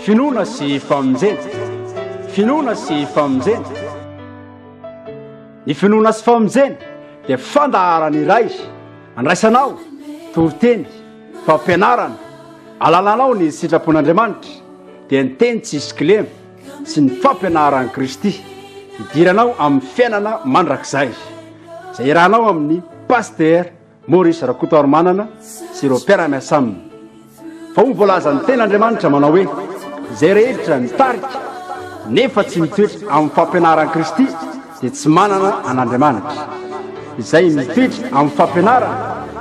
finoana sy famonjena finoana sy famonjena ny finoana sy famonjena dia fandaharana iray andraisanao toviteny fampianarana alalanao ny sitrapon'Andriamanitra dia ny teny tsisy kilema sy ny fampianaran'i Kristy idiranao amin'ny fiainana mandrakizay izay irahanao amin'ny paster Maurice Rakotoarimanana sy ireo mpiara-miasa aminy fa ho voalaza ny ten'Andriamanitra manao hoe izay rehetra mitarika nefa tsy mitoetra amin'ny fampianaran'i Kristy dia tsy manana an'Andriamanitra izay mitoetra amin'ny fampianarana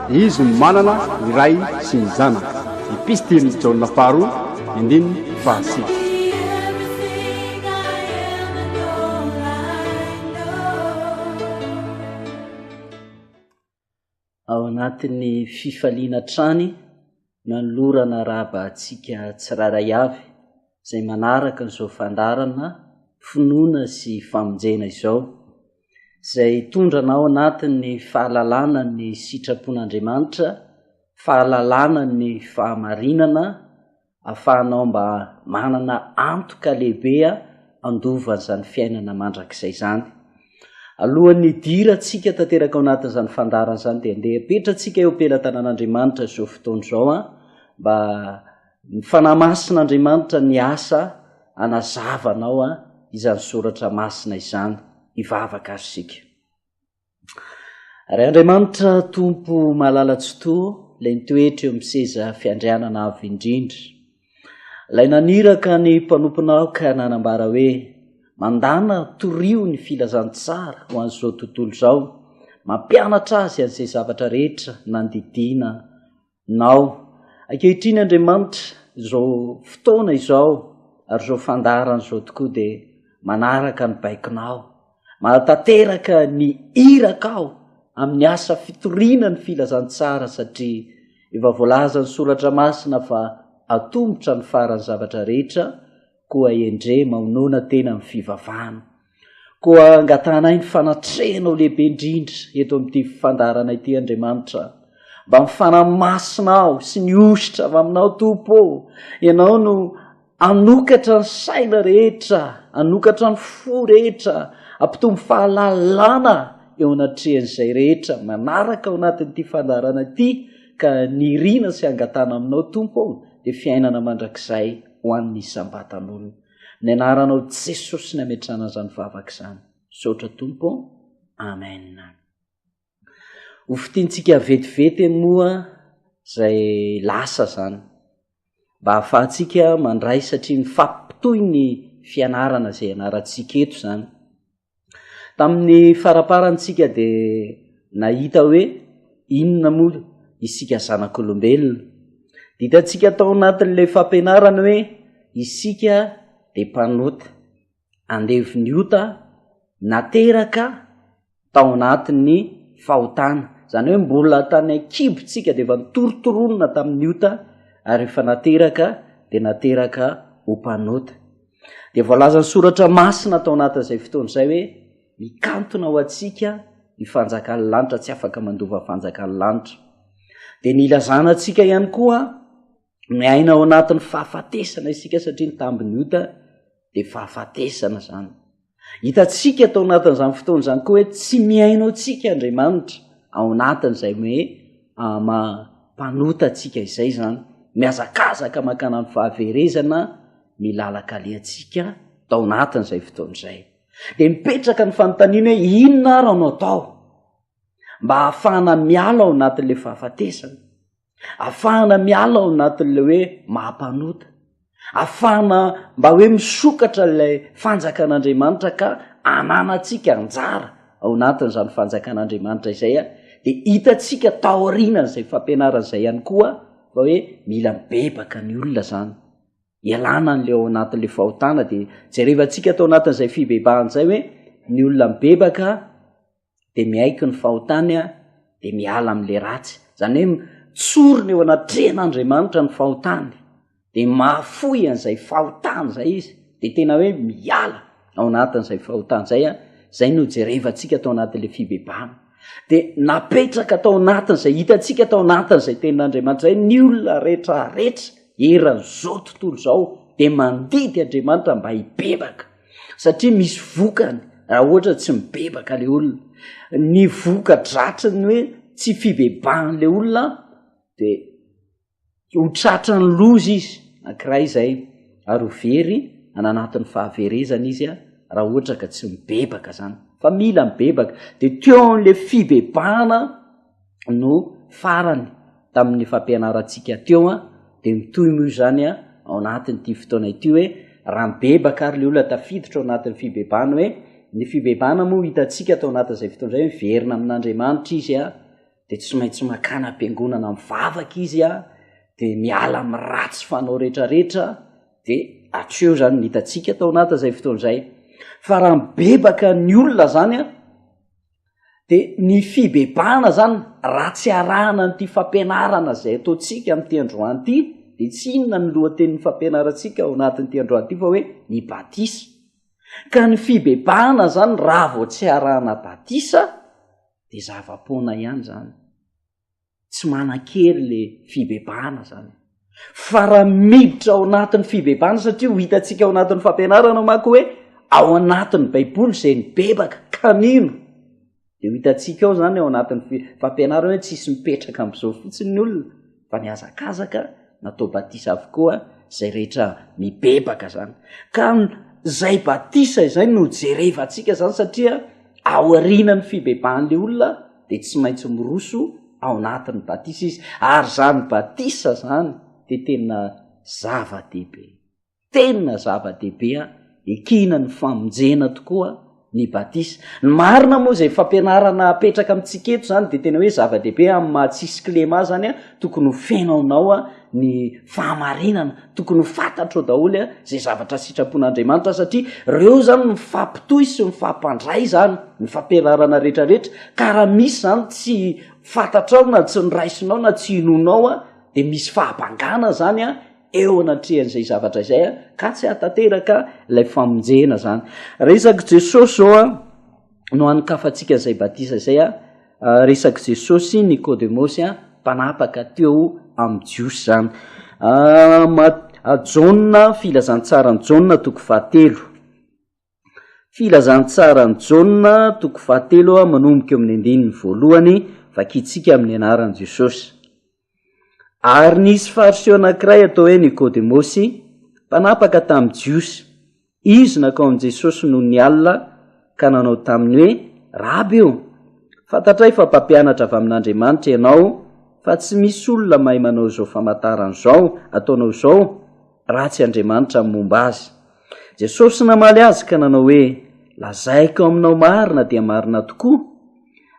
dia izy no manana ny ray sy ny zanaka epistily Jaona faharoa andininy fahasivy. Ao anatin'ny fifaliana trany nanolorana rahabahantsika tsiraray avy izay manaraka n'izao fandarana finoana sy famonjena izao izay tondrana ao anatin'ny fahalalana ny sitrapon'Andriamanitra, fahalalana ny fahamarinana, ahafahanao mba manana antoka lehibea andovan'izany fiainana mandrakizay izany. Alohan'ny dirantsika tanteraka ao anatin'izany fandarana izany dia andeha apetratsika eo am-pelatanan'Andriamanitra izao fotoana izao mba ny fanahy masin'Andriamanitra ny asa anazavanao izany soratra masina izany hivavaka azy sika. Ary Andriamanitra tompo malala-tsotoa ilay nitoetra eo amin'ny seza fiandrianana avy indrindra, ilay naniraka ny mpanomponao ka nanambara hoe mandana torio ny filazantsara ho an'izao tontolo izao, mampianatra azy an'izay zavatra rehetra nandidina nao. Ankehitriny Andriamanitra izao fotoana izao ary izao fandarana izao tokoa dia manaraka ny baikonao, manatanteraka ny irakao amin'ny asa fitoriana ny filazantsara satria efa voalaza ny soratra masina fa atombotra ny farany zavatra rehetra koa endre mamonoana tena amin'ny fivavahana, koa angatanay ny fanatrehanao lehibe indrindra eto amin'ity fandarana ity Andriamanitra, mba mifanahy masinao sy ny ositra avy aminao tompo, ianao no anokatra ny saina rehetra, anokatra ny fo rehetra, ampitombo fahalalana eo anatrehan'izay rehetra manaraka ao anatin'ity fandarana ity ka nirina sy angatana aminao tompo dia fiainana mandrakizay ho an'ny isam-batan'olona. Ny anaranao Jesosy ny ametrahana izany vavaka izany. Saotra tompo. Amen. Ho fitiantsika vetivety moa izay lasa izany mba hahafahantsika mandray satria mifampitohy ny fianarana izay anarantsika eto izany. Tamin'ny faraparantsika dia nahita hoe inona moa isika zanak'olombelona. Ditantsika tao anatin'ilay fampianarana hoe isika dia mpanota, andevy ota, nateraka tao anatin'ny fahotana. Izany hoe mbola tany an-kibontsika dia efa nitoritoronona tamin'ny ota ary efa nateraka dia nateraka ho mpanota. Dia voalaza ny soratra masina tao anatin'izay fotoana izay hoe mikantona ho antsika ny fanjakan'ny lanitra, tsy afaka mandova fanjakan'ny lanitra. Dia nilazana antsika ihany koa miaina ao anatin'ny fahafatesana isika satria ny tambiny ota dia fahafatesana izany. Hitantsika tao anatin'izany fotoana izany koa hoe tsy miainao tsika Andriamanitra ao anatin'izay hoe mpanota atsika izay izany, miazakazaka makana ny fahaverezana ny lalaka aliantsika tao anatin'izay fotoana izay. Dia mipetraka ny fanontaniana hoe inona ary no atao mba ahafahana miala ao anatin'ilay fahafatesana, ahafahana miala ao anatin'ilay hoe mahampanota, ahafahana mba hoe misokatra ilay fanjakan'Andriamanitra ka ananantsika anjara ao anatin'izany fanjakan'Andriamanitra izay dia hitantsika taorianan'izay fampianaran'izay ihany koa fa hoe mila mibebaka ny olona izany, ialana n'ilay ao anatin'ilay fahotana. Dia jerevantsika tao anatin'izay fibebahan'izay hoe ny olona mibebaka dia miaiky ny fahotany dia miala amin'ilay ratsy. Izany hoe tsorina eo anatrehan'Andriamanitra ny fahotany dia mahafoy an'izay fahotany izay izy dia tena hoe miala ao anatin'izay fahotany izay. Izay no jerevantsika tao anatin'ilay fibebahana. Dia napetraka tao anatin'izay hitantsika tao anatin'izay tenin'Andriamanitra izay ny olona rehetra rehetra eran'izao tontolo izao dia mandidy Andriamanitra mba hibebaka satria misy vokany raha ohatra tsy mibebaka le olona. Ny voka-dratrany hoe tsy fibebahan'le olona dia ho tratrany loza izy anankiray izay ary ho very ananatin'ny fahaverezana izy raha ohatra ka tsy mibebaka zany. Fa mila mibebaka dia teo an'le fibebahana no farany tamin'ny fampianarantsika teo dia mitoy moa zany ao anatin'ity fotoana ity hoe raha mibebaka ary le olona tafiditra ao anatin'ny fibebahana hoe ny fibebahana moa hitantsika tao anatin'izay fotoana izay miverina amin'Andriamanitra izy dia tsy maintsy makana am-piangonana mivavaka izy dia miala amin'ny ratsy fanao rehetrarehetra dia atreo zany ny hitantsika tao anatin'izay fotoana izay. Fa raha mibebaka ny olona zany dia ny fibebahana zany raha tsy arahana n'ity fampianarana izay ataontsika amin'ity androany ity dia tsy inona ny lohatenin'ny fampianarantsika ao anatin'ity androany ity fa hoe ny batisa. Ka ny fibebahana zany raha vao tsy arahana batisa dia zava-poana ihany zany, tsy manan-kery le fibebahana zany. Fa raha miditra ao anatin'ny fibebahana satria ho hitantsika ao anatin'ny fampianarana manko hoe ao anatin'ny baiboly izay nibebaka kanino dia ho hitantsika ao zany ao anatin'ny fampianarana hoe tsisy mipetraka amin'izao fotsiny ny olona fa ny hazakazaka natao batisa avokoa izay rehetra mibebaka zany. Ka zay batisa izay no jerevantsika zany satria ao aorianany fibebahan'le olona dia tsy maintsy miroso ao anatin'ny batisa izy ary zany batisa zany dia tena zava-dehibe, tena zava-dehibe ekina ny famonjena tokoa ny batisa. Ny marina moa izay fampianarana apetraka amintsika eto zany dia tena hoe zava-dehibe amin'ny mahatsisy klema zany tokony ho fenaonao ny fahamarinana, tokony ho fantatrao daholo zay zavatra sitrapon'Andriamanitra satria reo zany mifampitohy sy mifampandray zany ny fampianarana rehetrarehetra. Ka raha misy zany tsy fantatrao na tsy niraisinao na tsy inonao dia misy fahabangana zany eo anatrehan'izay zavatra izay ka tsy hatateraka ilay famonjena zany. Resaky Jesosy zao no anokafantsika izay batisa izay resaky Jesosy Nikodemosy mpanapaka teo amin'ny jiosy zany. Jauna filazantsarany Jauna toko 7 filazantsarany Jauna toko 7 manomboka amin'ny 9 vakitsika amin'ny anaran'i Jesosy. Ary nisy fariseo anankiray atao hoe Nikodemosy mpanapaka tamin'ny jiosy. Izy nakao amin'i Jesosy noho ny alina ka nanao taminy hoe raby io fantatray fa mpampianatra avy amin'Andriamanitra ianao fa tsy misy olona mahay manao izao famantarana izao ataonao izao raha tsy Andriamanitra momba azy. Jesosy namaly azy ka nanao hoe lazaiko aminao marina dia marina tokoa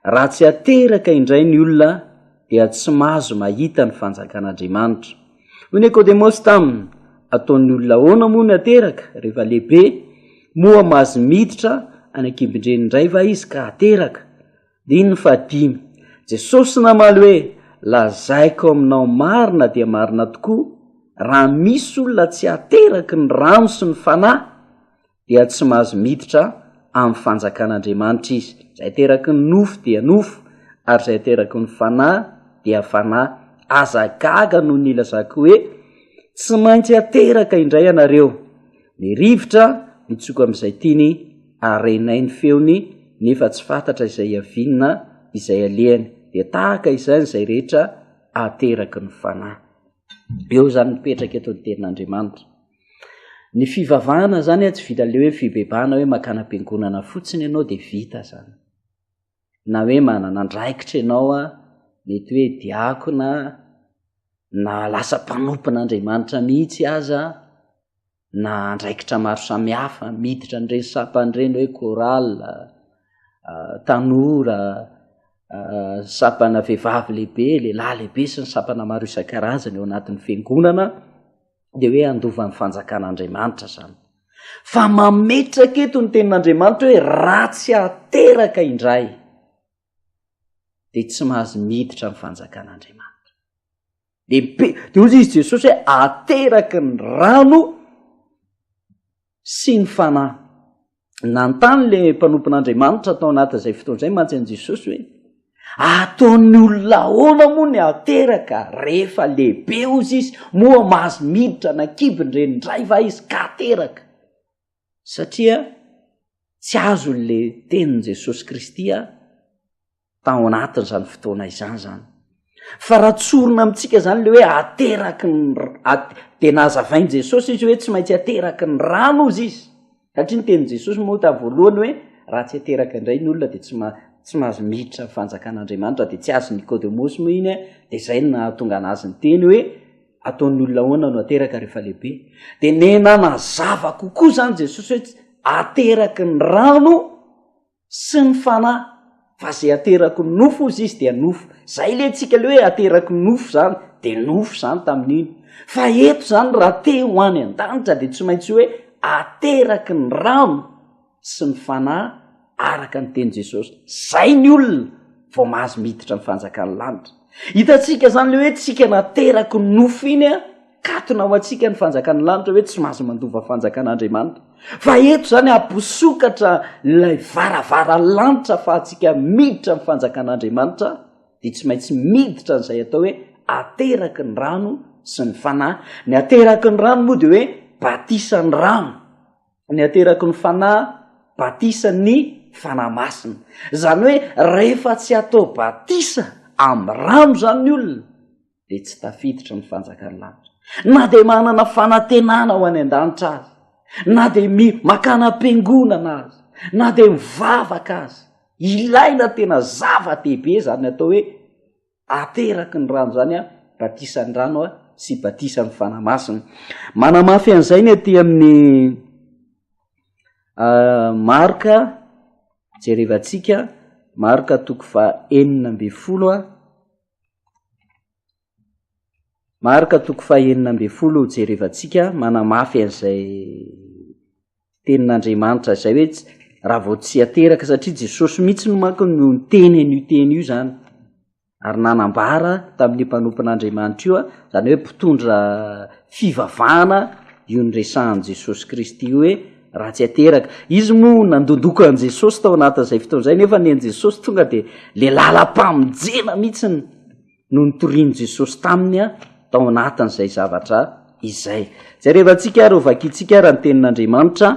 raha tsy ateraka indray ny olona dia tsy mahazo mahita ny fanjakan'Andriamanitra. Hoy Nikodemosy taminy ataon'ny olona ahoana moa ny ateraka rehefa lehibe moa mahazo miditra any an-kimbindreny indray va izy ka ateraka. Dia iny ny 5. Jesosy namaly hoe lazaiko aminao marina dia marina tokoa raha misy olona tsy ateraky ny rano sy ny fanahy dia tsy mahazo miditra amin'ny fanjakan'Andriamanitra izy. Izay ateraky ny nofo dia nofo ary izay ateraky ny fanahy dia fanahy. Aza gaga no nilazako hoe tsy maintsy ateraka indray ianareo. Ny rivotra mitsoka amin'izay tiany arenay ny feony nefa tsy fantatra izay avinina izay alehany dia tahaka izany izay rehetra ateraky ny fanahy. Eo zany mipetraka eto ny tenin'Andriamanitra. Ny fivavahana zany tsy vita le hoe fibebahana hoe makana am-piangonana fotsiny ianao dia vita zany, na hoe manana andraikitra ianao mety hoe diakona na lasa mpanompon'Andriamanitra mihitsy aza na andraikitra maro samihafa miditra n'ireny sapan'ireny hoe choral, tanora, sapana vehivavy lehibe, lehilahy lehibe sy ny sapana maro isan-karazany ao anatin'ny fiangonana dia hoe andova ny fanjakan'Andriamanitra zany. Fa mametraka eto ny tenin'Andriamanitra hoe raha tsy ateraka indray dia tsy mahazo miditra ny fanjakan'Andriamanitra. Dia ozy izy Jesosy hoe ateraky ny rano sy ny fanahy. Nantany le mpanompon'Andriamanitra tao anatin'izay fotoana izay mantsy an'i Jesosy hoe ataony olona ahoana moa ny ateraka rehefa lehibe ozy izy moa mahazo miditra nakibindreny ndray va izy ka ateraka satria tsy azo le tenin' Jesosy Kristy tao anatin'izany fotoana izany zany fa raha tsorona amintsika zany le hoe ateraky de nazavain' Jesosy izy hoe tsy maintsy ateraky ny rano izy izy satria ny tenin' Jesosy moa ta voalohany hoe raha tsy ateraka indray ny olona de tsy mahazo miditra fanjakan'Andriamanitra de tsy azo Nikodemosy moa iny de zay nahatonga anazy ny teny hoe ataon'ny olona ahoana no ateraka rehefa lehibe de nena nazava kokoa zany Jesosy hoe ateraky ny rano sy ny fanahy fa zay ateraky ny nofo izy izy de nofo zay le tsika le hoe ateraky ny nofo zany de nofo zany tamin'iny fa eto zany raha te ho any an-danitra de tsy maintsy hoe ateraky ny rano sy ny fanahy araka ny teny Jesosy zay ny olona vao mahazo miditra ny fanjakan'ny lanitra hitatsika zany le hoe tsika nateraky ny nofo iny katona ho atsika ny fanjakan'ny lanitra hoe tsy mahazo mandova fanjakan'Andriamanitra fa eto zany amposokatra ilay varavara lanitra fa atsika miditra ny fanjakan'Andriamanitra de tsy maintsy miditra n'izay atao hoe ateraky ny rano sy ny fanahy ny ateraky ny rano moa de hoe batisany rano ny ateraky ny fanahy batisany fanahy masina zany hoe rehefa tsy atao batisa amin'ny rano zany ny olona de tsy tafiditra ny fanjakan'ny lanitra na de manana fanantenana ho any an-danitra azy na de makana am-piangonana azy na de mivavaka azy ilaina tena zava-dehibe zany atao hoe ateraky ny rano zany batisany rano sy batisany fanahy masina manamafy an'izay ny aty amin'ny Marka jerevantsika Marka 9:40 Marka 9:40 jerevantsika manamafy an'izay tenin'Andriamanitra izay hoe raha vao tsy ateraka satria Jesosy mihitsy no manko no teny an'io teny io zany ary nanambara tamin'ny mpanompon'Andriamanitra io zany hoe mpitondra fivavahana io nyresahan' Jesosy Kristy io hoe raha tsy ateraka izy moa nandondoko an' Jesosy tao anatin'izay fotoana izay nefa ny an' Jesosy tonga de le lalam-pamonjena mihitsy no nitorian' Jesosy taminy tao anatin'izay zavatra izay jarevantsika ary ovakitsika raha ny tenin'Andriamanitra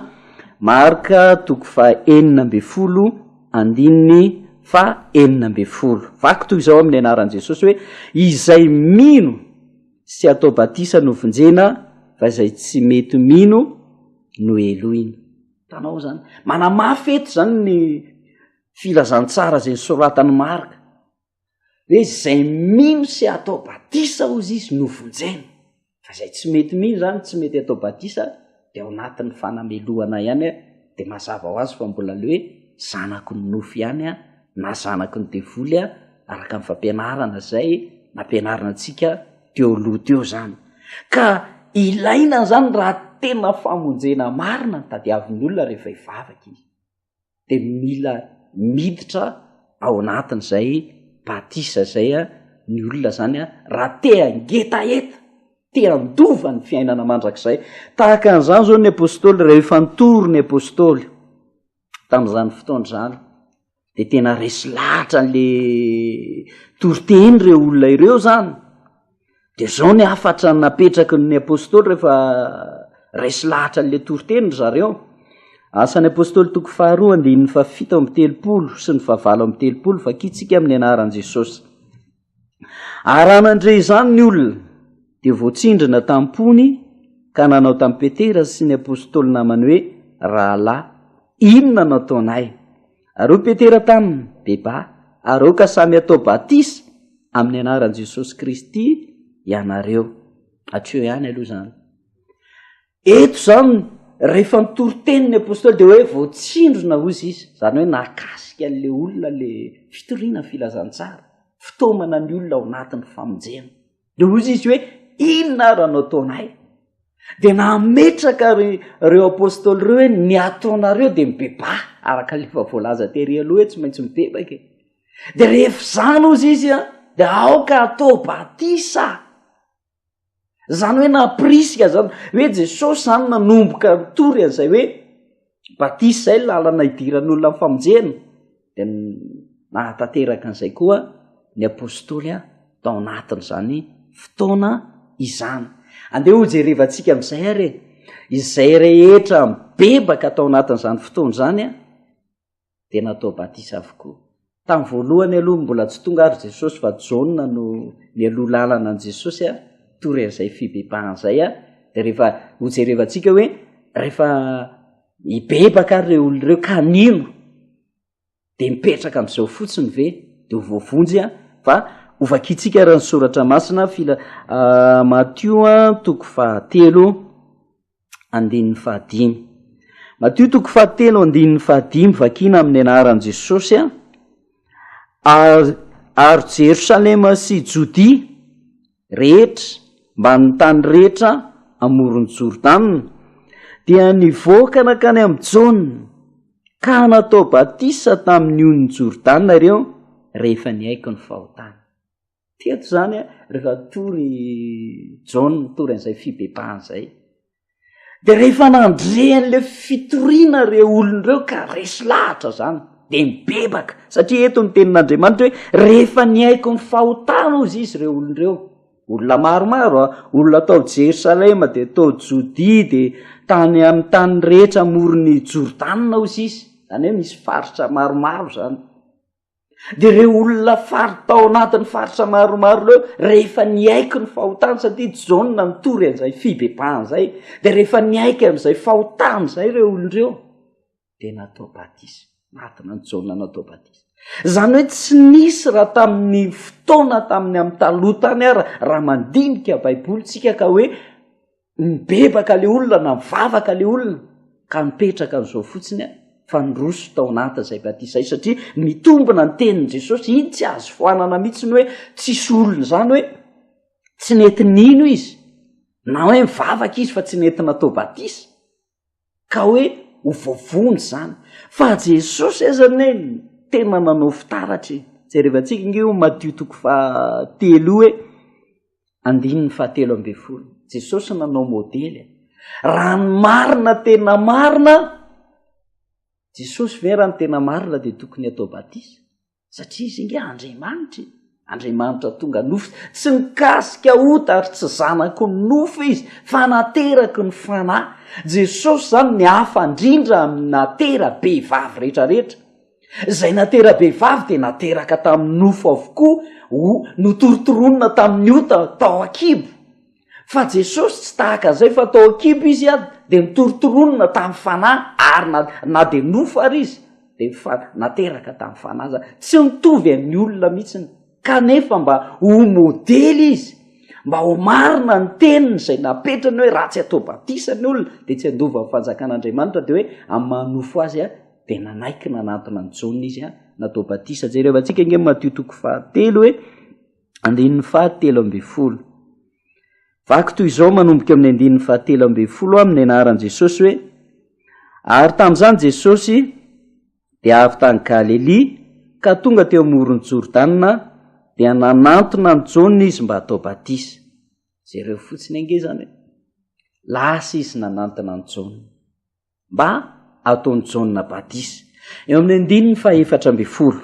Marka 9:40 vaky toy izao amin'ny anaran'i Jesosy hoe izay mino sy atao batisa no vonjena fa izay tsy mety mino no elohiny tanao zany manamafy eto zany ny filazantsara zay soratany Marka hoe izay mino sy atao batisa ozy izy no vonjena fa izay tsy mety mino zany tsy mety atao batisa de ao anatin'ny fanamelohana ihany de mazava ho azy fa mbola le hoe zanaky ny nofo ihany na zanaky ny devoly araka amin'ny fampianarana zay nampianarana antsika teo aloha teo zany ka ilaina zany raha tena famonjena marina tadiavin'ny olona rehefa hivavaka izy de mila miditra ao anatin'izay batisa zay ny olona zany raha te angetaeta te andova ny fiainana mandrakizay tahaka an'izany zao ny apôstôly rehefa nitory ny apôstôly tamin'izany fotoana zany de tena resy lahatra n'le toriteny reo olona ireo zany de zao ny afatra napetraky ny apôstôly rehefa resy lahatra n'le toriteny zareo asan'ny apôstôly 2:7 sy ny 7:30 fa kitsika amin'ny anaran'i Jesosy aranandre izany ny olona de voatsindrina tampony ka nanao tamin'ny Petera sy ny apôstôly namany hoe rahalahy inona no ataonay ary Petera taminy beba ary ka samy atao batisa amin'ny anaran'i Jesosy Kristy ianareo atreo ihany aloha zany eto zany rehefa nitoriteny ny apôstôly de hoe voatsindrona ozy izy zany hoe nakasika an'le olona le fitoriana filazantsara fitaomana ny olona ao anatin'ny famonjena de ozy izy hoe inona raha no ataonay de nametraka reo apôstôly reo hoe ny ataonareo de mibeba araka lefa voalaza tery aloha hoe tsy maintsy mibebaka de rehefa zany ozy izy de aoka atao batisa zany hoe naprisika zany hoe Jesosy zany nanomboka nitory an'izay hoe batisa zay lalana idiran'olona amin'ny famonjena de nahatanteraka an'izay koa ny apôstôly tao anatin'izany fotoana izany. Andeha ho jerevantsika amin'izay ary izay rehetra mibebaka tao anatin'izany fotoana izany dia natao batisa avokoa. Tamin'ny voalohany aloha mbola tsy tonga ary Jesosy fa Jaona no mialoha lalana an' Jesosy tory an'izay fibebahan'izay dia rehefa ho jerevantsika hoe rehefa mibebaka ary ireo olona ireo ka nino dia mipetraka amin'izao fotsiny ve dia ho voavonjy fa ovakitsika raha ny soratra masina Matio 7:15. Matio 7:15 vakina amin'ny anaran'i Jesosy ary Jerosalema sy Jodia rehetra mba ny tany rehetra amoron'ny Jordana dia nivoaka nakany amin'ny Jaona ka natao batisa tamin'ny on'ny Jordana ireo rehefa niaiko ny fahotana. Teto zany rehefa tory Jaona tory an'izay fibebahana izay dia rehefa nandrehan'ilay fitoriana ireo olona ireo ka resy lahatra zany dia mibebaka satria eto ny tenin'Andriamanitra hoe rehefa niaiko ny fahotana ozy izy ireo olona ireo. Olona maromaro olona tao Jerosalema dia tao Jodia dia tany amin'ny tany rehetra amoron'ny Jordana ozy izy, zany hoe misy faritra maromaro zany. Dia ireo olona tao anatin'ny faritra maromaro ireo rehefa niaiko ny fahotana satria Jaona nitory an'izay fibebahana izay dia rehefa niaiky amin'izay fahotana izay ireo olona ireo dia natao batisa. Natona ny Jaona natao batisa. Zany hoe tsy nisy raha tamin'ny fotoana tamin'ny amin'ny taloha tany raha mandinika baibolitsika ka hoe mibebaka le olona na mivavaka le olona ka mipetraka n'izao fotsiny fa nroso tao anatin'izay batisa izay satria mitombina ny tenin'i Jesosy iny tsy azo foanana mihitsy hoe tsisy olona zany hoe tsy nety nino izy na hoe mivavaka izy fa tsy nety natao batisa ka hoe ho voavony zany fa Jesosy azany hoe tena nanao fitaratra jerevantsika ingeo Matio 7:17. Jesosy nanao modely raha ny marina tena marina Jesosy ve raha ny tena marina dia tokony atao batisa satria izy inge Andriamanitra tonga nofo tsy mikasika ota ary tsy zanako ny nofo izy fa nateraky ny fanahy. Jesosy zany ny hafa indrindra natera behivavy rehetrarehetra. Izay natera behivavy dia nateraka tamin'ny nofo avokoa notorotoroina tamin'ny ota tao akibo. Fa Jesosy tsy tahaka izay fa tao akibo izy dia nitorotoroina tamin'ny fanahy ary na dia nofo ary izy dia nateraka tamin'ny fanahy zany. Tsy mitovy amin'ny olona mihitsy kanefa mba ho modely izy mba ho marina ny teniny izay napetrany hoe raha tsy atao batisa ny olona dia tsy andova ny fanjakan'Andriamanitra dia hoe amin'ny manofo azy dia nanaiky nanatona ny Jaona izy natao batisa. Jerevantsika inge Matio 7:17. Vaky toy izao manomboka amin'ny 7:17 amin'ny anaran'i Jesosy hoe ary tamin'izany Jesosy dia avy tany Galilea ka tonga teo amoron'ny Jordana dia nanantona ny Jaona izy mba atao batisa. Jereo fotsiny ange zany hoe lasa izy nanantona ny Jaona mba ataony Jaona batisa. Eo amin'ny 14.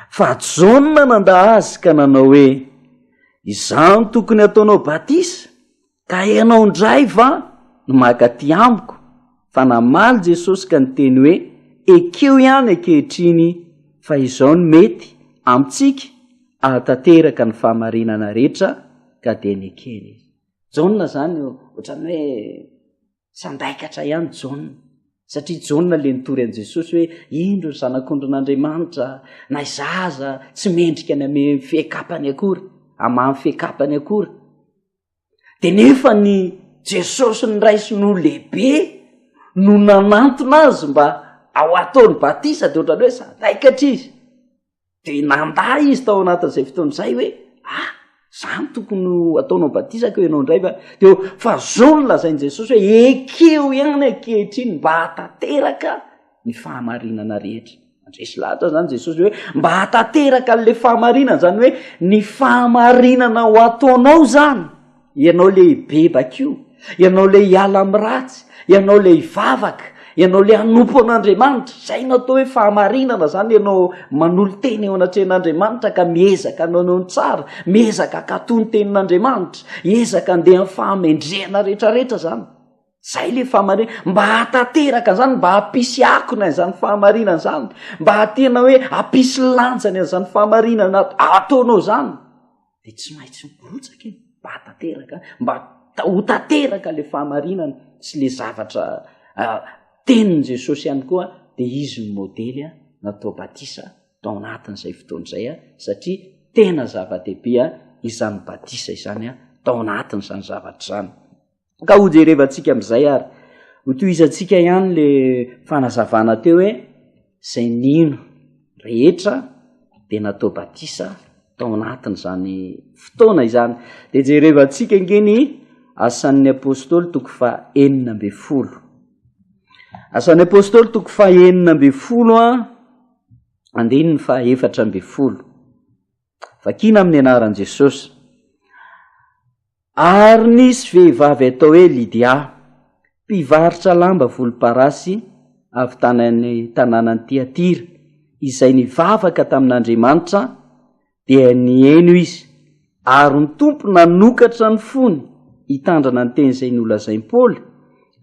Fa Jaona nanda azy ka nanao hoe izany tokony ataonao batisa ka ianao indray va no makaty amiko. Fa namaly Jesosy ka niteny hoe ekeo ihany ankehitriny fa izao no mety amintsika ahatateraka ny fahamarinana rehetra ka dia nekeny. Jaona zany ohatrany hoe sandaikatra ihany Jaona satria Jaona le nitory an'i Jesosy hoe indro ny zanak'ondrin'Andriamanitra na izaza tsy mendrika ny ame fiekapany akory amamy fiekapany akory. Dia nefa ny Jesosy ny raisiny lehibe no nanantona azy mba ao ataony batisa dia ohatrany hoe sandaikatra izy dia nanda izy tao anatin'izay fotoana izay hoe zany tokony ataonao batisa ka ianao indray fa zao no lazain'i Jesosy hoe ekeo ihany ankehitriny mba hatateraka ny fahamarinana rehetra. Andresy lahatra zany Jesosy hoe mba hatateraka n'le fahamarinana zany hoe ny fahamarinana ho ataonao zany ianao le bebaka io, ianao le hiala amin'ny ratsy, ianao le hivavaka, ianao le hanompo an'Andriamanitra, zay natao hoe fahamarinana zany, ianao manolo teny eo anatrehan'Andriamanitra ka miezaka nanao ny tsara, miezaka katony tenin'Andriamanitra, ezaka andeha amin'ny fahamendrehana rehetrarehetra zany. Zay le fahamarinana, mba hatateraka zany, mba hampisy akona izany fahamarinana zany, mba hatena hoe hampisy lanjany an'izany fahamarinana ataonao zany, de tsy maintsy mirotsaka iny, mba hatateraka, mba ho tateraka le fahamarinana sy le zavatra tenin' Jesosy ihany koa, de izy ny modely natao batisa tao anatin'izay fotoan'izay satria tena zava-dehibe izany batisa izany tao anatin'izany zavatra zany. Ka ho jerevantsika amin'izay ary ho tohizantsika ihany le fanazavana teo hoe zay nino rehetra de natao batisa tao anatin'izany fotoana izany. De jerevantsika ngeny asan'ny apôstôly 9:10. Asan'ny apôstôly 9:10 andiny 4:10. Vakina amin'ny anaran'i Jesosy. Ary nisy vehivavy atao hoe Lydia, mpivarotra lamba volomparasy avy tanànan'ny Tiatira, izay nivavaka tamin'Andriamanitra, dia nieno izy, ary ny tompo nanokatra ny fony hitandrana ny teny izay nolazain'i Paoly,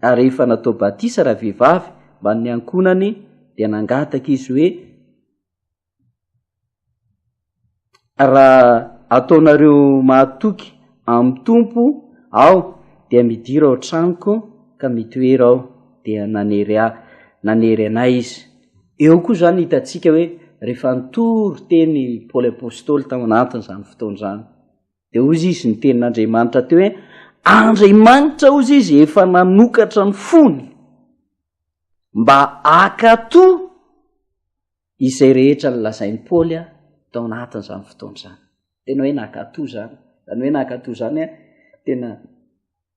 ary rehefa natao batisa raha vehivavy mba ny ankonany, dia nangataka izy hoe, raha ataonareo mahatoky amin'ny tompo aho, dia midira ao tranoko ka mitoera aho, dia nanery anay izy. Eo koa zany hitantsika hoe rehefa nitory teny Paoly apôstôly tao anatin'izany fotoana zany, de ozy izy ny tenin'Andriamanitra teo hoe Andriamanitra ozy izy efa nanokatra ny fony mba akato izay rehetra nolazain'i Paoly tao anatin'izany fotoana zany. Tena hoe nakato zany, zany hoe nakato zany tena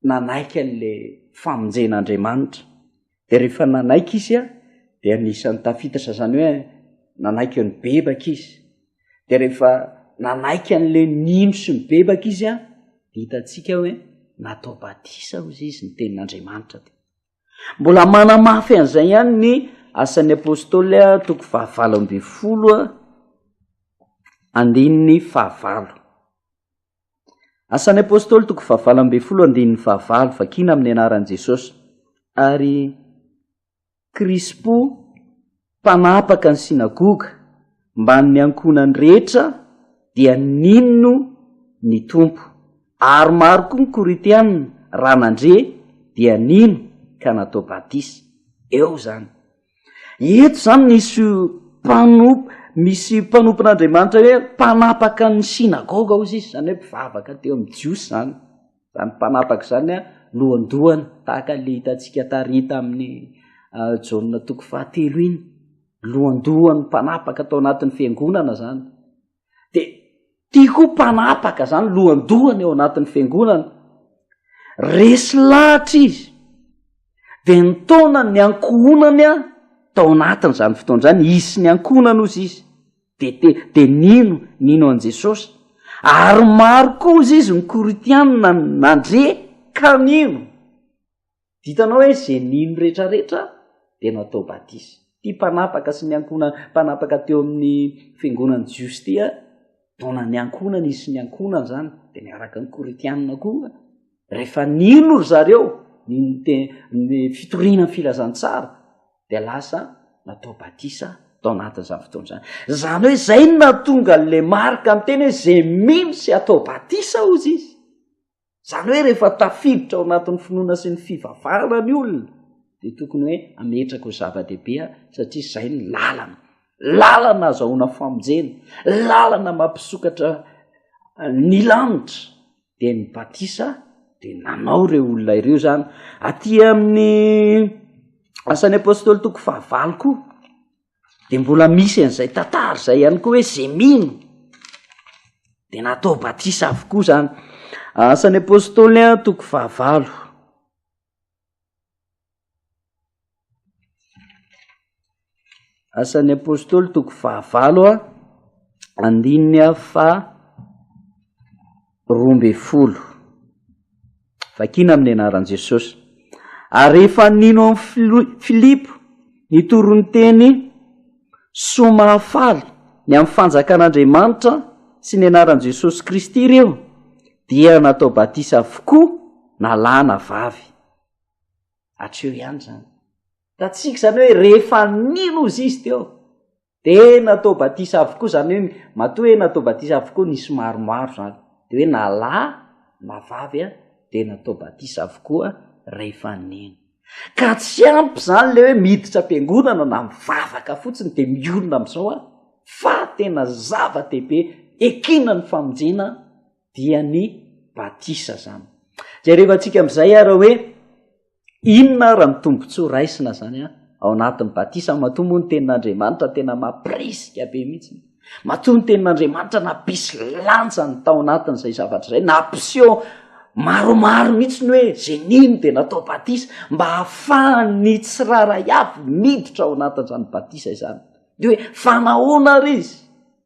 nanaiky an'le famonjen'Andriamanitra. De rehefa nanaiky izy de anisan'ny tafitatra zany hoe nanaiky ny bebaka izy. De rehefa nanaiky an'le nino sy ny bebaka izy de hitantsika hoe natao batisa ozy izy ny tenin'Andriamanitra. Mbola manamafy an'izay ihany ny asan'ny apôstôly 9:20 andininy 9:5. Asan'ny apôstôly 9:20 andininy 9:5, vakina amin'ny anaran'i Jesosy. Ary Krispo, mpanapaka ny sinagoga mba ny ankonany rehetra, dia nino ny tompo, ary maro koa ny Koritianina raha nandre dia nino ka natao batisa. Eo zany, eto zany misy mpanompon'Andriamanitra hoe mpanapaka ny sinagoga ozy izy, zany hoe mpivavaka teo amin'ny jiosy zany. Zany mpanapaka zany lohandohany, tahaka le hitantsika tarita amin'ny Jaona 3 iny, lohandohany mpanapaka tao anatin'ny fiangonana zany. De tia koa mpanapaka zany lohandohany eo anatin'ny fiangonana, resy lahatra izy, de ny taona ny ankohonany tao anatin'izany fotoana zany, isy ny ankonana ozy izy, de nino an' Jesosy, ary maro koa ozy izy ny Koritianina nandre ka nino. Ditanao hoe zay nino rehetrarehetra de natao batisa. Ty mpanapaka sy ny ankonana, mpanapaka teo amin'ny fiangonany jiosy ty taona ny ankonana izy sy ny ankonana zany, de niaraka ny Koritianina koa. Rehefa nino ry zareo ny fitoriana ny filazantsara, de lasa natao batisa tao anatin'izany fotoana zany. Zany hoe zay no nahatonga le marika miteny hoe zay mino sy atao batisa ozy izy. Zany hoe rehefa tafiditra ao anatin'ny finoana sy ny fivavahana ny olona, de tokony hoe ametraka ho zava-dehibe, satria zay ny lalana azahoana famonjena, lalana mampisokatra ny lanitra. De ny batisa de nanao reo olona ireo zany. Aty amin'ny asan'ny apôstôly 9:9 koa de mbola misy an'izay tantara zay ihany koa hoe zay mino de natao batisa avokoa zany. Asan'ny apôstôly 9:9. Asan'ny apôstôly 9:9 andininy 12. Vakina amin'ny anaran'i Jesosy. Ary rehefa nino amin'ny Filipo nitorony teny somafaly ny amin'ny fanjakan'Andriamanitra sy ny anaran'i Jesosy Kristy ireo dia natao batisa avokoa na lahy na vavy. Hatreo ihany zany. Tatsika zany hoe rehefa nino izy teo de natao batisa avokoa, zany hoe matoa hoe natao batisa avokoa nisy maromaro zany. De hoe na lahy na vavy de natao batisa avokoa rehefa nino. Ka tsy ampy zany le hoe miditra am-piangonana na mivavaka fotsiny de miolona amin'izao fa tena zava-dehibe ekina ny famonjena dia ny batisa zany. Jereva antsika amin'izay raha hoe inona raha ny tombontsoa raisina zany ao anatin'ny batisa. Matoa moa ny tenin'Andriamanitra tena mampirisika be mihitsy. Matoa ny tenin'Andriamanitra nampisy lanjany tao anatin'izay zavatra izay, nampiseho maromaro mihitsy ny hoe zay nino de natao batisa mba hahafahany tsiraray avy miditra ao anatin'izany batisa izany. De hoe fanahoana ry izy?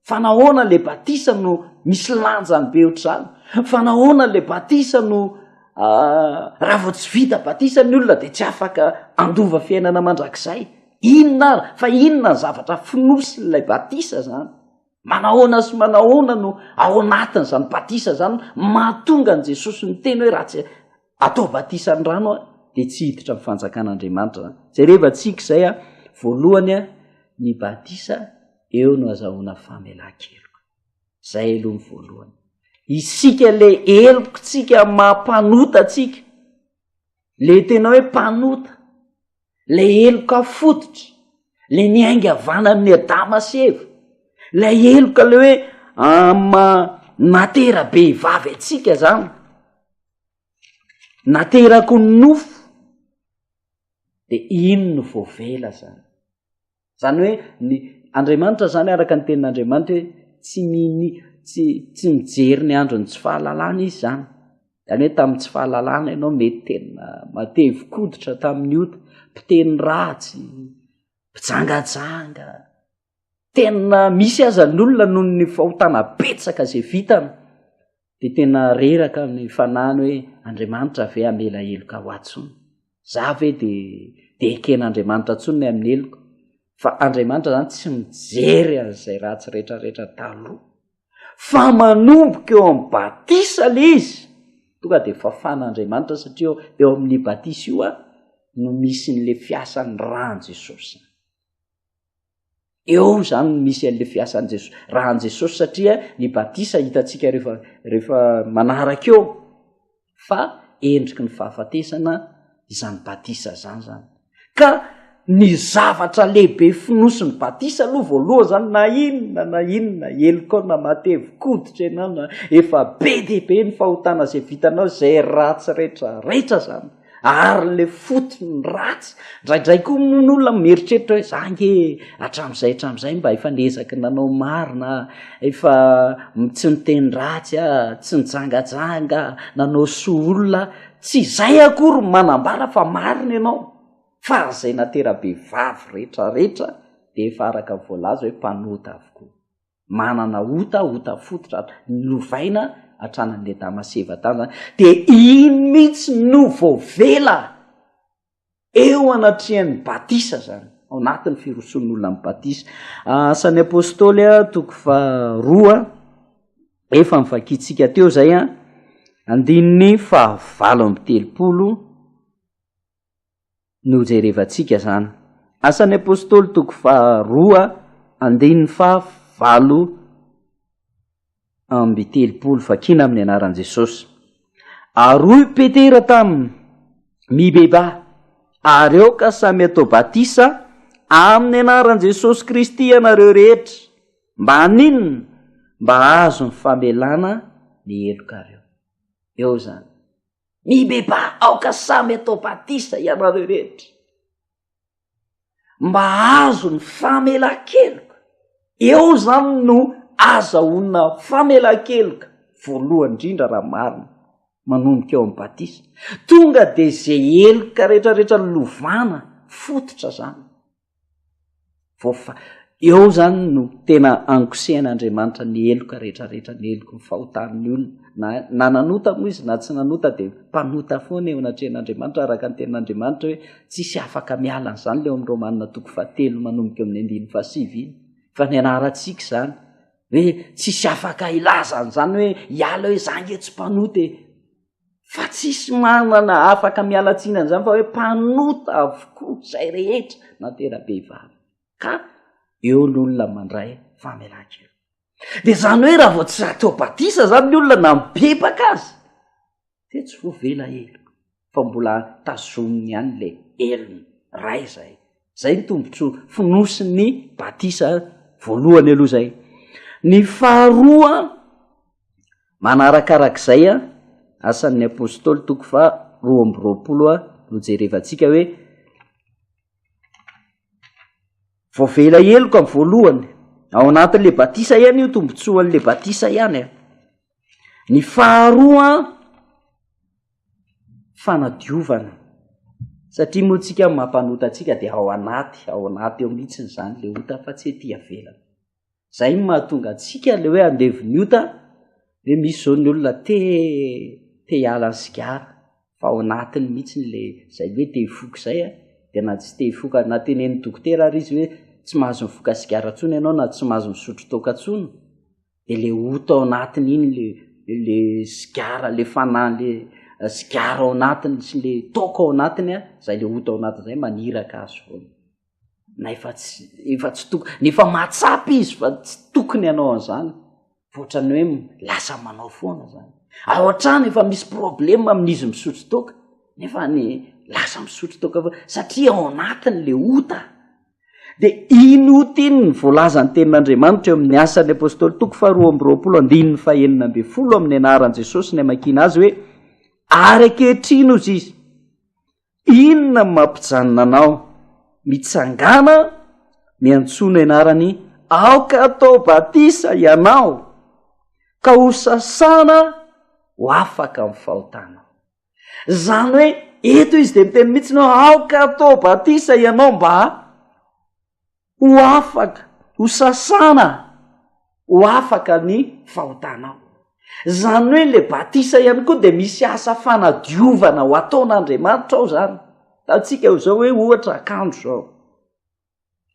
Fanahoana le batisa no misy lanjany be ohatr'izany? Fanahoana le batisa no raha vao tsy vita batisa ny olona de tsy afaka andova fiainana mandrakizay? Inona ary? Fa inona ny zavatra finosin'ilay batisa zany? Manahoana sy manahoana no ao anatin'izany batisa zany mahatonga an' Jesosy ny teny hoe raha tsy atao batisa ny rano de tsy hiditra amin'ny fanjakan'Andriamanitra zany. Jereva antsika izay voalohany ny batisa eo no azahoana famelan-keloka. Zay aloha ny voalohany. Isika le elokontsika mampanota tsika, le tena hoe mpanota, le eloka fototra, le niaingavana amin'ny Adama sy Eva, le eloka le hoe natera be hivavy atsika zany, naterako ny nofo, de ino no voavela zany? Zany hoe ny Andriamanitra zany araka ny tenin'Andriamanitra hoe tsy mijery ny andro ny tsy fahalalana izy zany. Zany hoe tamin'ny tsy fahalalana ianao mety tena matevi-koditra tamin'ny ota, mpiteny ratsy, mpijangajanga, tena misy aza ny olona noho ny fahotana betsaka zay vitana, de tena reraka ny fanahiny hoe Andriamanitra ve amela eloka ho atsony? Za ve de eken'Andriamanitra tsony ny amin'ny eloka? Fa Andriamanitra zany tsy mijery an'izay ratsy rehetrarehetra taloha, fa manomboka eo amin'ny batisa le izy tonga de fafan'Andriamanitra, satria eo amin'ny batisa io no misy n'le fiasan'ny ràn Jesosy. Eo zany misy an'le fiasan'ny Jesosy, ràn Jesosy, satria ny batisa hitantsika rehefa manaraka eo fa endriky ny fahafatesana izany batisa zany. Ka ny zavatra lehibe finosiny batisa aloha voaloha zany, na inona eloka na matevi-koditra ianao na efa be dehibe ny fahotana zay vitanao, zay ratsy rehetrarehetra zany, ary le fotony ratsy. Ndraindray koa ny olona mieritreritra hoe zange hatramin'izay mba efa niezaky nanao marina, efa tsy niteny ratsy tsy nijangajanga, nanao soa olona. Tsy zay akory manambara fa marina ianao, fa zay natera-be vavy rehetrarehetra de efa araka voalaza hoe mpanota avokoa, manana ota fototra nilovaina hatranan'le Adama sy Eva tany zany. De iny mihitsy no voavela eo anatrihan'ny batisa zany, ao anatin'ny firoson'olona amin'ny batisa. Asan'ny apôstôly toko 2 efa mivakitsika teo zay andininy 7:30 no jerevantsika zany. Asan'ny apôstôly toko 2 andininy 7:30 vakina amin'ny anaran'i Jesosy. Aroy Petera taminy mibeba, ary eo ka samy atao batisa amin'ny anaran'i Jesosy Kristy ianareo rehetra, mba ninona? Mba azo ny famelana ny elokareo. Eo zany, mibeba aoka samy atao batisa ianareo rehetra, mba azo ny famelan-keloka. Eo zany no azahoana famelan-keloka voalohany indrindra raha marina manomboka eo amin'ny batisa. Tonga de zay eloka rehetrarehetra lovana fototra zany. Eo zany no tena ankosehan'Andriamanitra ny eloka rehetrarehetra, ny eloka ny fahotan'ny olona na nanota moa izy na tsy nanota dia mpanota foana eo anatrehan'Andriamanitra araka ny tenin'Andriamanitra hoe tsisy afaka mialana izany leo amin'ny Romanina 7 manomboka amin'ny 7 fa ny anarantsika izany hoe tsisy afaka ilazana izany hoe hiala hoe zange tsy mpanota fa tsisy manana afaka mialatsinana izany fa hoe mpanota avokoa izay rehetra na tena-behivavy ka eo n'olona mandray famelan-kelo. Dia izany hoe raha vao tsy atao batisa izany ny olona na mibebaka azy dia tsy voavela elo fa mbola tazominy ihany ilay elony ray izay. Izay ny tombotsoa finosiny batisa voalohany aloha izay. Ny faharoa manarakarak'izay asan'ny apôstôly 2:20 no jerevantsika hoe voavela eloka amin'ny voalohany ao anatin'le batisa ihany io tombotsoan'le batisa ihany ny faharoa fanadiovana satria moa tsika mampanota atsika dia ao anaty eo mihitsiny izany le ota fa tsy ety avelana. Zay mahatonga atsika le hoe andevo ny ota hoe misy zao ny olona te hiala ny sigara fa ao anatiny mihitsiny le zay hoe te hifoka izay dia na tsy te hifoka na tenen'ny dokotera ary izy hoe tsy mahazo mifoka sigara ntsony ianao na tsy mahazo misotro toaka ntsony dia le ota ao anatiny iny le sigara le fanahy le sigara ao anatiny sy le toaka ao anatiny zay le ota ao anatiny izay maniraka azy foana na efa tsy tokony nefa mahatsapy izy fa tsy tokony ianao an'izany ohatrany hoe lasa manao foana zany ao an-trano efa misy problema amin'izy misotro toaka nefa ny lasa misotro toaka satria ao anatiny le ota. Dia iny ota iny ny voalaza ny tenin'Andriamanitra eo amin'ny asan'ny apôstôly 2:20 amin'ny anaran'i Jesosy ny amakiana azy hoe ary ankehitriny ozy izy inona mampijanona anao mitsangana miantsona anarany aoka atao batisa ianao ka ho sasana ho afaka amin'ny fahotana. Zany hoe eto izy dia miteny mihitsy nao aoka atao batisa ianao mba ho afaka ho sasana ho afaka ny fahotanao. Zany hoe le batisa ihany koa dia misy asa fanadiovana ho ataon'Andriamanitra ao zany. Tatsika ho zao hoe ohatra akanjo zao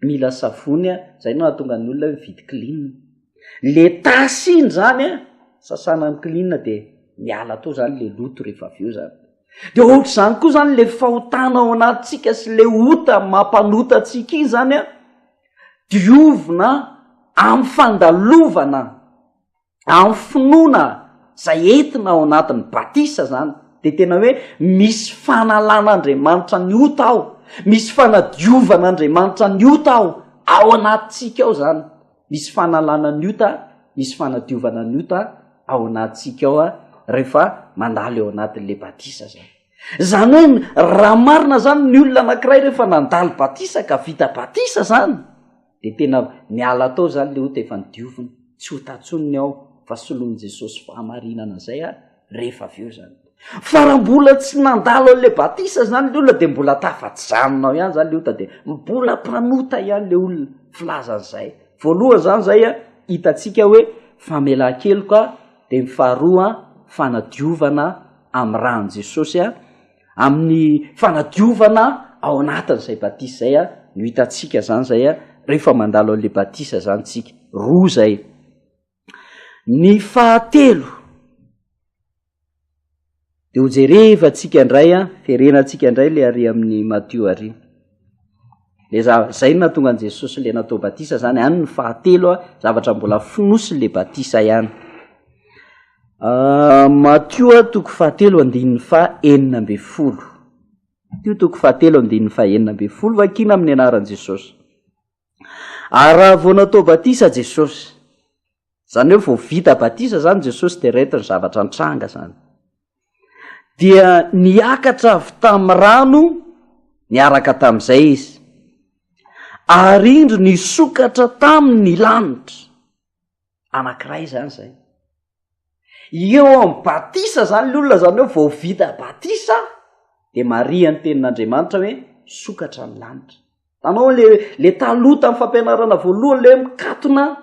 mila savony zay no hahatonga ny olona mividy klin. Le tasy iny zany sasana ny klin dia miala tao zany le loto rehefa avy eo zany. Dia ohatra izany koa zany le fahotana ao anatsika sy le ota mampanota atsika iny zany diovina amin'ny fandalovana amin'ny finoana zay entina ao anatin'ny batisa zany. Dia tena hoe misy fanalan'Andriamanitra ny ota ao, misy fanadiovan'Andriamanitra ny ota ao anatintsika ao zany. Misy fanalana ny ota, misy fanadiovana ny ota ao anatintsika ao rehefa mandalo ao anatin'le batisa zany. Zany hoe raha marina zany ny olona anankiray rehefa nandalo batisa ka vita batisa zany dia tena miala tao zany le ota efa nidiovina, tsy hotatsoniny ao fa soloan'i Jesosy fahamarinana izay rehefa avy eo zany. Fa raha mbola tsy nandalo an'le batisa zany le olona dia mbola tafajanonao ihany zany le ota dia mbola mpanota ihany le olona filazan'izay. Voalohany zany zay hitantsika hoe famelan-keloka dia ny faharoa fanadiovana amin'ny ran'i Jesosy amin'ny fanadiovana ao anatin'izay batisa izay no hitantsika zany zay rehefa mandalo an'le batisa zany tsika roa zay. Ny fahatelo dia ho jerevantsika indray ferenantsika indray le ary amin'ny Matio ary le zay no nahatonga an'i Jesosy le natao batisa zany any ny fahatelo zavatra mbola finosiny le batisa ihany. Matio 7:19 Matio vakina amin'ny anaran'i Jesosy. Ary raha vao natao batisa Jesosy zany hoe vao vita batisa zany Jesosy dia rehetra ny zavatra nitranga zany dia niakatra avy tamin'ny rano niaraka tamin'izay izy ary indro nisokatra tamin'ny lanitra anankiray zany zay. Eo amin'ny batisa zany le olona zany hoe vao vita batisa dia maria ny tenin'Andriamanitra hoe sokatra ny lanitra. Tanao le talota amin'ny fampianarana voalohany le mikatona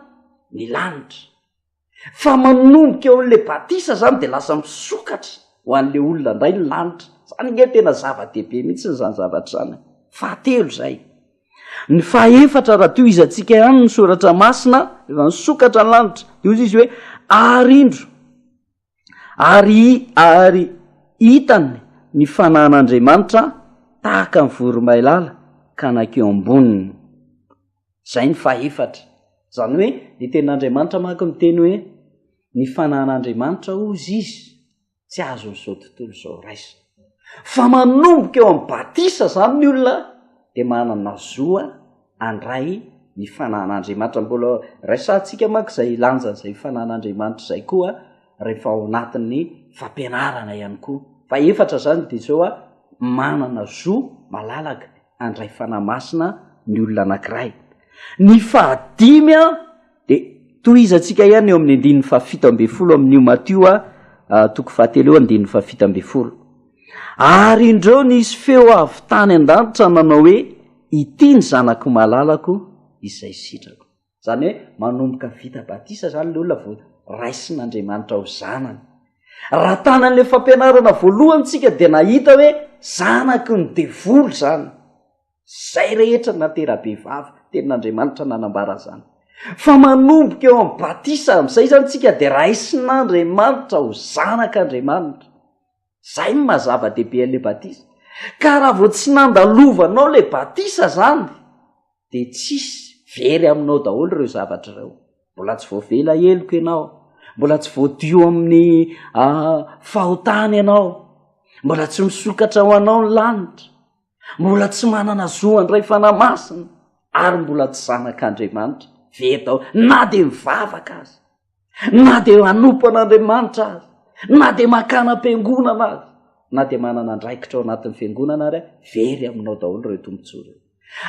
ny lanitra. fa manomboka eo an'le batisa zany de lasa misokatra ho an'le olona ndray ny lanitra zany nge tena zava-dehibe mihitsy ny zany zavatra zany fahatelo zay ny fahaefatra raha teo izantsika ihany ny soratra masina efa nisokatra ny lanitra de ozy izy hoe arindro ary hitany ny fanahin'Andriamanitra tahaka ny voromailala ka nakeo amboniny zay ny fahaefatra zany hoe ny tenin'Andriamanitra manko miteny hoe ny fanahin'Andriamanitra ozy izy tsy azo n'izao tontolo zao raisa fa manomboka eo amin'ny batisa zany ny olona de manana zoa andray ny fanahin'Andriamanitra mbola raisantsika manko zay lanjan'izay fanahin'Andriamanitra zay koa rehefa ao anatin'ny fampianarana ihany koa fa efatra zany de zao manana zoa malalaka andray fanahy masina ny olona anankiray ny fahadimy de tohizantsika ihany eo amin'ny andininy fahafito amby folo amin'io Matio toko fahatelo eo andininy fahafito amby folo ary indreo nisy feo avy tany an-danitra nanao hoe ity ny zanako malalako izay sitrako zany hoe manomboka vita batisa zany le olona vo raisin'Andriamanitra ho zanany raha tanan'le fampianarana voalohantsika de nahita hoe zanako ny devoly zany zay rehetra natera-behivavy tenin'Andriamanitra nanambara zany fa manomboka eo amin'ny batisa am'izay zany tsika de raisin'Andriamanitra ho zanak'Andriamanitra zay ny mazava-dehibe an'le batisa ka raha vo tsy nandalovanao le batisa zany de tsisy very aminao daholo ireo zavatra ireo mbola tsy voavela eloko ianao mbola tsy voadio amin'ny fahotany ianao mbola tsy misokatra ho anao ny lanitra mbola tsy manana zoandray fanahy masina ary mbola tsy zanak'Andriamanitra vetao na de mivavaka azy na de anompo an'Andriamanitra azy na de makana am-piangonana azy na de manana andraikitra ao anatin'ny fiangonana ary very aminao daholo ireo tombontsoa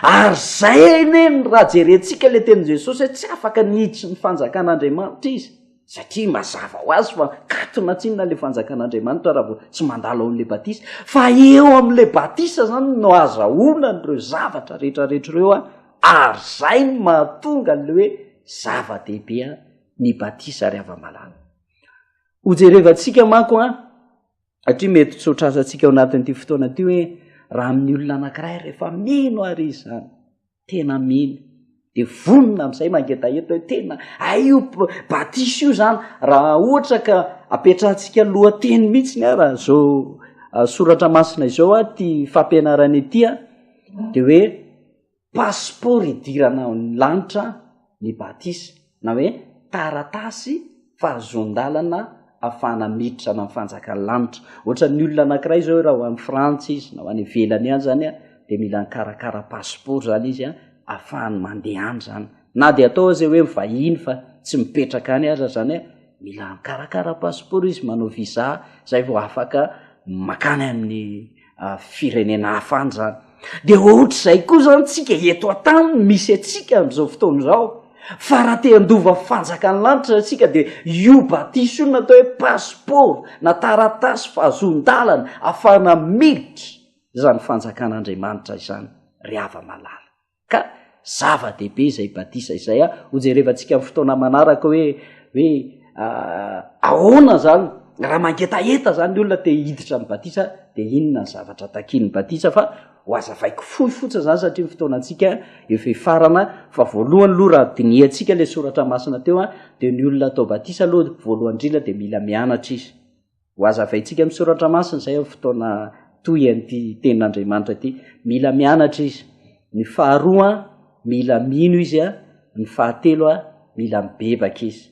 ary zay neny raha jerentsika le tenin' Jesosy hoe tsy afaka niditry ny fanjakan'Andriamanitra izy satria mazava ho azy fa katona tsinona le fanjakan'Andriamanitra raha vo tsy mandalo ao am'le batisa fa eo am'le batisa zany no azahoana n'ireo zavatra rehetrarehetra ireo ary zay ny mahatonga le hoe zava-dehibe ny batisa ary ava-malala hojerevantsika manko satria mety tsotrasantsika ao anatin'ity fotoana ty hoe raha amin'ny olona anankiray rehefa mino ary izy zany tena mino de vonona am'izay mangetaheta hoe tena aio batisa io zany raha ohatra ka apetrahantsika lohateny mihitsy ny raha zao soratra masina izao ty fampianarany etya de hoe passeport idirana ny lanitra ny batisa na hoe taratasy fahazondalana afahana miditra na mifanjakan'ny lanitra ohatra ny olona anankiray zao raha ho amin'ny Frantsa izy na ho any ivelany any zany de mila nikarakara passeport zany izy afahany mandeha any zany na de atao zay hoe mivahiny fa tsy mipetraka any aza zany mila nikarakara passeport izy manao visa zay vo afaka makany amin'ny firenena hafa any zany de ohatr'izay koa zany tsika eto atany misy atsika am'izao fotoana zao fa raha te andova fanjakany lanitra atsika de io batisa io natao hoe passeport na taratasy fahazondalana afahana miditra zany fanjakan'Andriamanitra izany ry ava-malala ka zava-dehibe izay batisa izay hojerevantsika amin'ny fotoana manaraka hoe ahoana zany raha mangetaheta zany ny olona te hiditra ny batisa de inona ny zavatra takiany batisa fa ho azavaiko fohy fotsiny zany satria ny fotoanantsika efa farana fa voalohany loha raha diniantsika le soratra masina teo de ny olona atao batisa aloha voalohany indrindra de mila mianatra izy ho azavaintsika amin'ny soratra masina zay fotoana toy an'ity tenin'Andriamanitra ty mila mianatra izy ny faharoa mila mino izy ny fahatelo mila mibebaka izy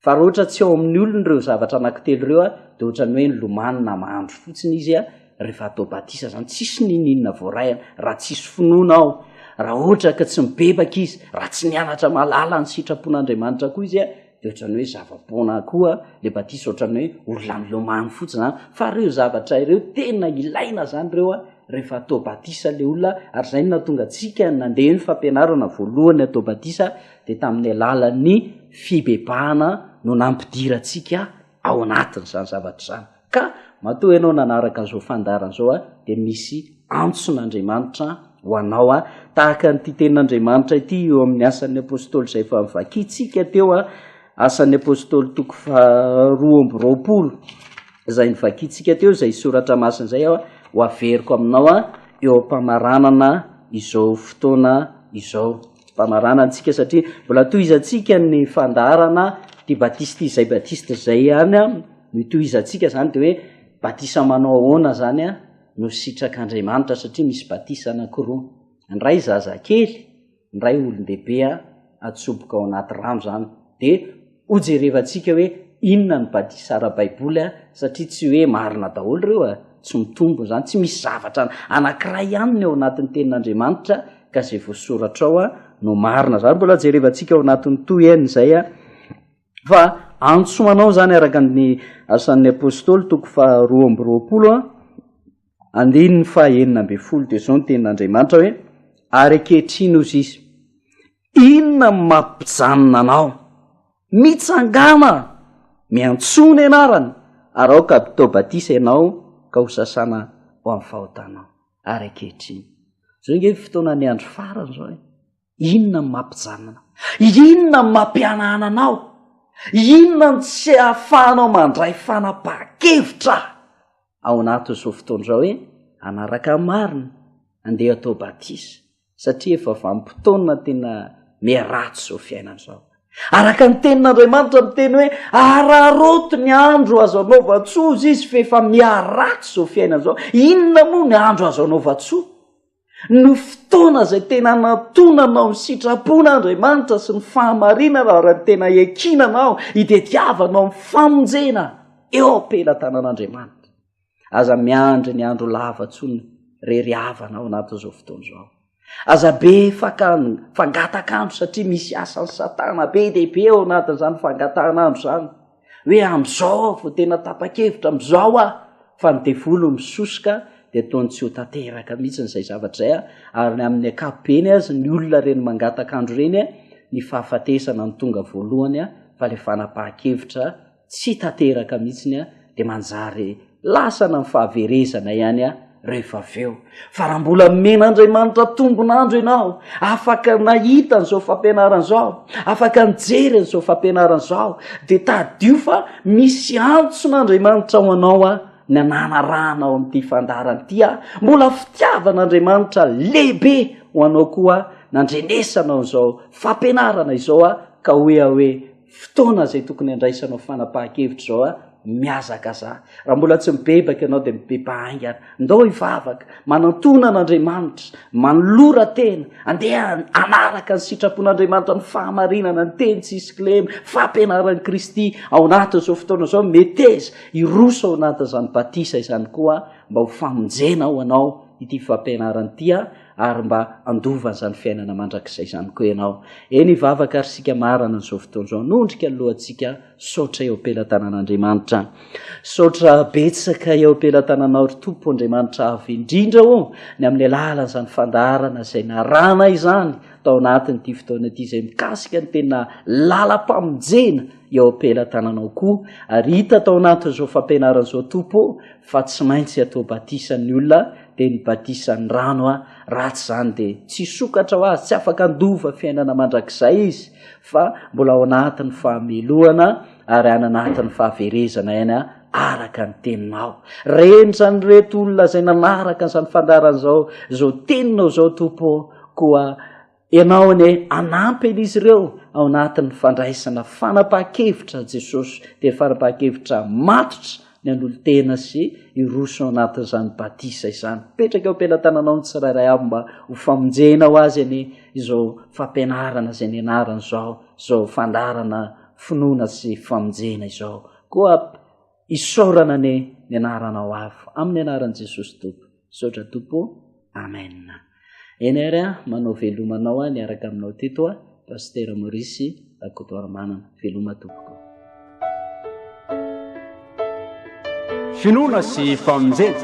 fa raha ohatra tsy ao amin'ny olony ireo zavatra anankitelo ireo de ohatrany hoe ny lomanina mahandro fotsiny izy rehefa atao batisa zany tsisy nininona voarayana raha tsisy finoana ao raha ohatra ka tsy mibebaka izy raha tsy nianatra malala ny sitrapon'Andriamanitra koa izy de ohatrany hoe zava-poana koa le batisa ohatrany hoe olona nylomany fotsiny zany fa reo zavatra ireo tena ilaina zany reo rehefa atao batisa le olona ary zay no natonga tsika nandeha ny fampianarana voalohany atao batisa de tamin'ny alalan'ny fibebahana no nampidiratsika ao anatiny zany zavatra zany ka matoa ianao nanaraka zao fandarana zao de misy antson'Andriamanitra ho anao tahaka nyty tenin'Andriamanitra ity eo amin'ny asan'ny apôstôly zay fa mivakitsika teo asan'ny apôstôly toko 2:20 zay nivakitsika teo zay soratra masina zay ao ho averiko aminao eo am-pamaranana izao fotoana izao mpamaranantsika satria mbola toizantsika ny fandarana ty batista izay batista zay any no toizantsika zany de hoe batisa manao ahoana zany no sitrak'Andriamanitra satria misy batisa anankiroa ndray zazakely ndray olon-dehibe atsoboka ao anaty rano zany de hojerevantsika hoe inona ny batisa ara-baiboly satria tsy hoe marina daholo reo tsy mitombo zany tsy misy zavatra anankiray ihany ny ao anatin'ny tenin'Andriamanitra ka zay voasoratra ao no marina zany mbola jerevantsika ao anatin'ny toy zay fa antsomanao zany araka ny asan'ny apôstôly toko 2:20 andininy 9:12 de zao ny tenin'Andriamanitra hoe ary ankehitriny ozy izy inona mampijanona anao mitsangana miantsony anarany ary ao kapitao batisa ianao ka ho sasana ho amin'ny fahotanao ary ankehitriny zao nge fotoana ny andro farany zao inona ny mampijanona inona ny mampianana anao inona ny tsy ahafahanao mandray fanapahan-kevitra ao anaty zao fotoana zao hoe anaraka marina andeha atao batisa satria efa vanim-potoana tena miaratsy zao fiainana zao araka ny tenin'Andriamanitra miteny hoe araroto ny andro azo anaova-tsoa izy fa efa miaratsy zao fiainana zao inona moa ny andro azo anaova-tsoa no fotoana zay tena natonanao ny sitrapon'Andriamanitra sy ny fahamarinana raha ny tena ekinanao idediavanao ny famonjena eo am-pelatanan'Andriamanitra aza miandry ny andro lava-tsony reriavana ao anaty zao fotoana zao aza be fangatakandro satria misy asan'ny satana be dehibe ao anatin'izany fangatanandro zany hoe am'izao vo tena tapa-kevitra am'izao fa ny devolo misosoka de ataony tsy ho tanteraka mihitsy n'izay zavatra zay ary ny amin'ny ankapobeny azy ny olona reny mangatakandro reny ny fahafatesana ny tonga voalohany fa le fanapahan-kevitra tsy tanteraka mihitsiny de manjary lasana ny fahaverezana ihany rehefa aveo fa raha mbola men'Andriamanitra tombonandro ianao afaka nahita n'izao fampianarana zao afaka nijery n'izao fampianarana zao de tadio fa misy antson'Andriamanitra ho anao ny ananarahana ao amin'ity fandarana ity mbola fitiavan'Andriamanitra lehibe ho anao koa nandrenesanao zao fampianarana izao ka hoe fotoana zay tokony andraisanao fanapahan-kevitra zao miazaka za raha mbola tsy mibebaka ianao de mibebahaingana ndao ivavaka manantona an'Andriamanitra manolora tena andeha anaraka ny sitrapon'Andriamanitra ny fahamarinana ny teny tsisy kilemy fampianaran'i Kristy ao anatin'izao fotoana zao meteza iroso ao anatin'izany batisa izany koa mba ho famonjena ao anao ity fampianarana ity ary mba andovan'izany fiainana mandrakizay zany koa ianao eny ivavaka ary sika marana n'izao fotoana zao nondrika alohantsika saotra eo am-pelatanan'Andriamanitra saotra betsaka eo am-pelatananao ry tompo Andriamanitra avy indrindra ny amin'ny alalan'izany fandarana zay narana izany tao anatin'ity fotoana ity zay mikasika ny tena lalam-pamonjena eo am-pelatananao koa ary hita tao anatin'izao fampianarana zao tompo fa tsy maintsy atao batisan'ny olona de ny batisan'ny rano ratsy zany de tsy sokatra ho azy tsy afaka andova fiainana mandrakizay izy fa mbola ao anatin'ny fahamelohana ary any anatin'ny fahaverezana ihany araka ny teninao reny zany reto olona zay nanaraka n'izany fandarana zao teninao zao tompo koa ianao ny anampy an'izy ireo ao anatin'ny fandraisana fanapahan-kevitra Jesosy de fanapahan-kevitra matotra ny an'olo tena sy iroso anatin'izany batisa izany petraka eo am-pelatananao ny tsirairay avy mba ho famonjena ho azy izao fampianarana zay ny anarana zao fandarana finoana sy famonjena izao koa isaorana ny anaranao avy amin'ny anaran'i Jesosy tompo saotra tompo amen eny ary manao velomanao niaraka aminao teto pastera Maurice Akotoaramanana veloma tompoko finoana sy famonjena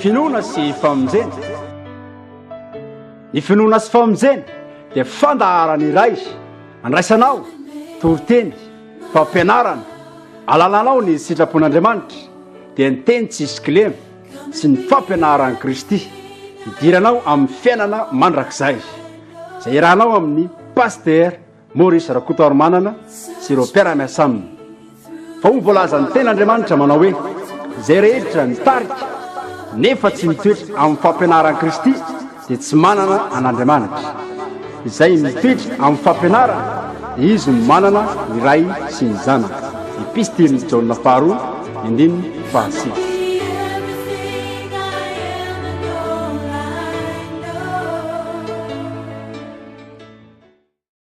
finoana sy famonjena ny finoana sy famonjena dia fandaharana iray andraisanao toviteny fampianarana alalanao ny sitrapon'Andriamanitra dia ny teny tsisy kilemy sy ny fampianaran'i Kristy idiranao amin'ny fiainana mandrakizay zay irahanao amin'ny paster Maurice Rakotoaramanana sy sy ireo mpiara-miasa aminy fa ho voalaza ny ten'andriamanitra manao hoe zay rehetra nitarika nefa tsy mitoetra amin'ny fampianaran'i Kristy dia tsy manana an'Andriamanitra. Izay mitoetra amin'ny fampianarana dia izy no manana ny Ray sy ny Zanaka. Epistely Jaona faharoa 9:6.